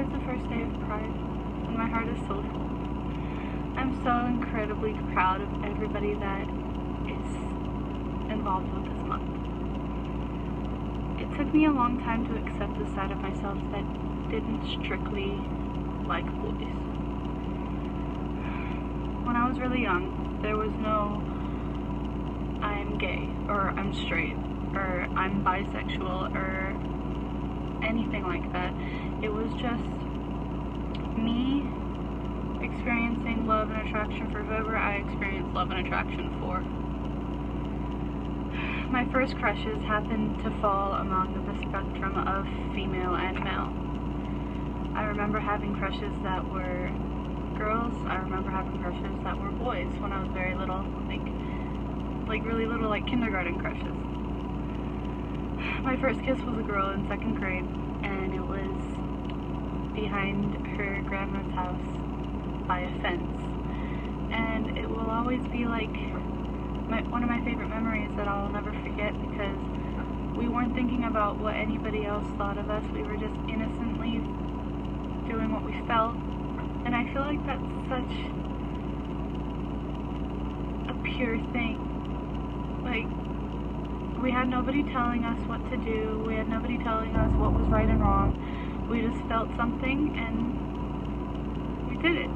is the first day of Pride, and my heart is so full. I'm so incredibly proud of everybody that is involved with this month. It took me a long time to accept the side of myself that didn't strictly like boys. When I was really young, there was no I'm gay, or I'm straight, or I'm bisexual, or anything like that. It was just me experiencing love and attraction for whoever I experienced love and attraction for. My first crushes happened to fall among the spectrum of female and male. I remember having crushes that were girls. I remember having crushes that were boys when I was very little, like really little, like kindergarten crushes. My first kiss was a girl in 2nd grade, and it was behind her grandma's house by a fence. And it will always be like one of my favorite memories that I'll never forget, because we weren't thinking about what anybody else thought of us. We were just innocently doing what we felt. And I feel like that's such a pure thing. Like, we had nobody telling us what to do. We had nobody telling us what was right and wrong. We just felt something and we did it.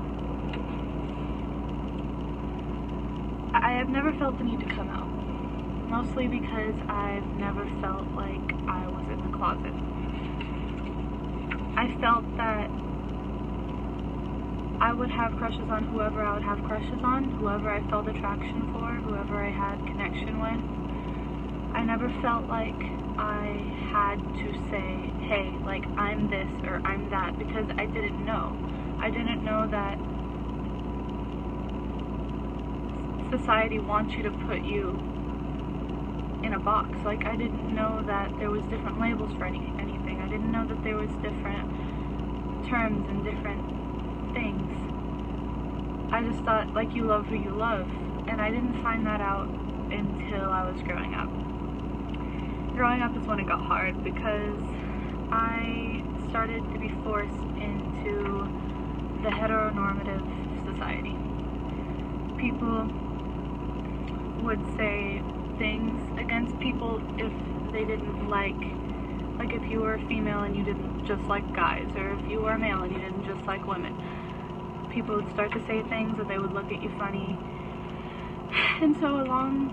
I have never felt the need to come out. Mostly because I've never felt like I was in the closet. I felt that I would have crushes on whoever I would have crushes on, whoever I felt attraction for, whoever I had connection with. I never felt like I had to say, hey, like, I'm this or I'm that, because I didn't know. I didn't know that society wants you to put you in a box. Like, I didn't know that there was different labels for anything. I didn't know that there was different terms and different things. I just thought, like, you love who you love, and I didn't find that out until I was growing up. Growing up is when it got hard, because I started to be forced into the heteronormative society. People would say things against people if they didn't like if you were a female and you didn't just like guys, or if you were a male and you didn't just like women. People would start to say things, or they would look at you funny. And so a long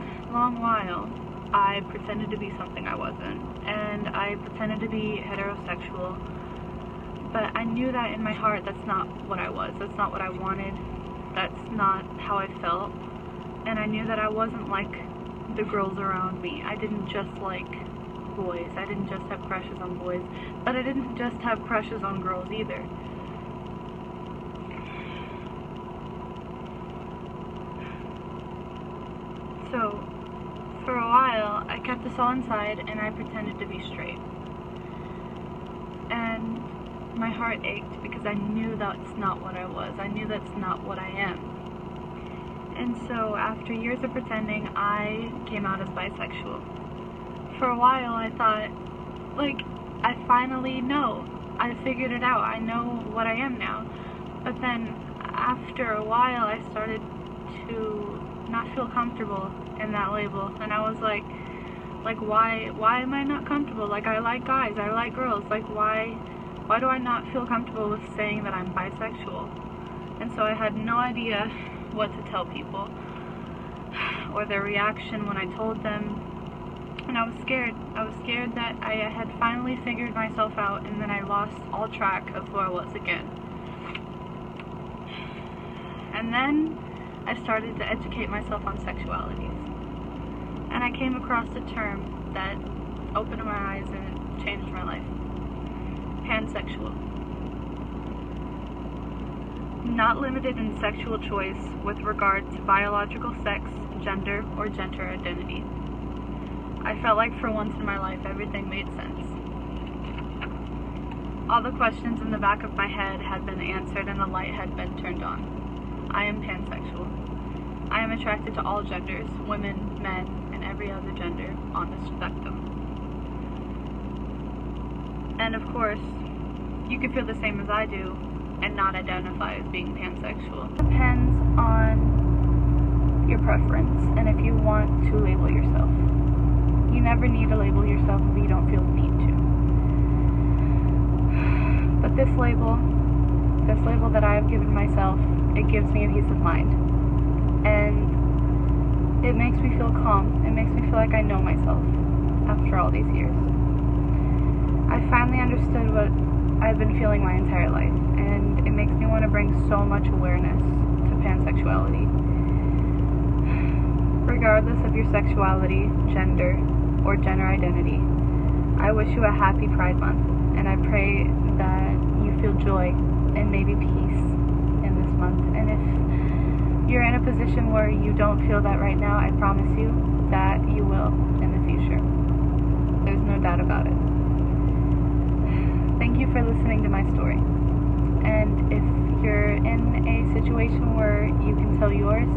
while, I pretended to be something I wasn't, and I pretended to be heterosexual, but I knew that in my heart that's not what I was, that's not what I wanted, that's not how I felt, and I knew that I wasn't like the girls around me. I didn't just like boys, I didn't just have crushes on boys, but I didn't just have crushes on girls either. So, for a while, I kept this all inside and I pretended to be straight. And my heart ached because I knew that's not what I was. I knew that's not what I am. And so, after years of pretending, I came out as bisexual. For a while, I thought, like, I finally know. I figured it out. I know what I am now. But then, after a while, I started to not feel comfortable in that label, and I was like why am I not comfortable? Like, I like guys, I like girls, like why do I not feel comfortable with saying that I'm bisexual? And so I had no idea what to tell people or their reaction when I told them, and I was scared that I had finally figured myself out, and then I lost all track of who I was again. And then I started to educate myself on sexualities. And I came across a term that opened my eyes and changed my life. Pansexual. Not limited in sexual choice with regard to biological sex, gender, or gender identity. I felt like for once in my life everything made sense. All the questions in the back of my head had been answered and the light had been turned on. I am pansexual. I am attracted to all genders, women, men, and every other gender on the spectrum. And of course, you could feel the same as I do and not identify as being pansexual. It depends on your preference and if you want to label yourself. You never need to label yourself if you don't feel the need to. But this label that I have given myself, it gives me a peace of mind. And it makes me feel calm. It makes me feel like I know myself after all these years. I finally understood what I've been feeling my entire life, and it makes me want to bring so much awareness to pansexuality. Regardless of your sexuality, gender, or gender identity, I wish you a happy Pride Month, and I pray that you feel joy and maybe peace in this month. And if you're in a position where you don't feel that right now, I promise you that you will in the future. There's no doubt about it. Thank you for listening to my story. And if you're in a situation where you can tell yours,